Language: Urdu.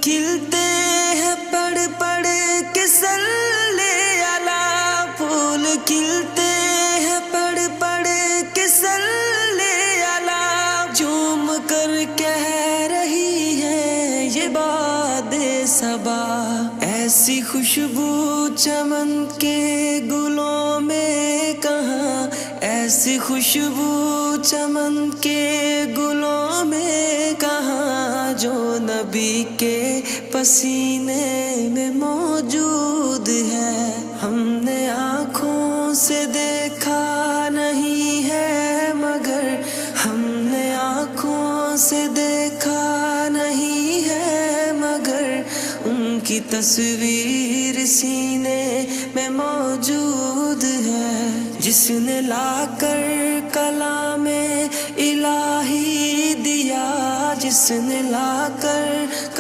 کھلتے ہیں پڑھ پڑھ کے صلی علی، پھول کھلتے ہیں پڑھ پڑھ کے صلی علی، جھوم کر کہہ رہی ہے یہ باد صبا، ایسی خوشبو چمن کے گلوں میں کہاں، ایسی خوشبو چمن کے گلوں میں کہاں، جو نبی کے پسینے میں موجود ہے، ہم نے آنکھوں سے دیکھا نہیں ہے مگر، ہم نے آنکھوں سے دیکھا نہیں ہے مگر، ان کی تصویر سینے میں موجود ہے، جس نے لا کر کلام الہی دیا، جس نے لا کر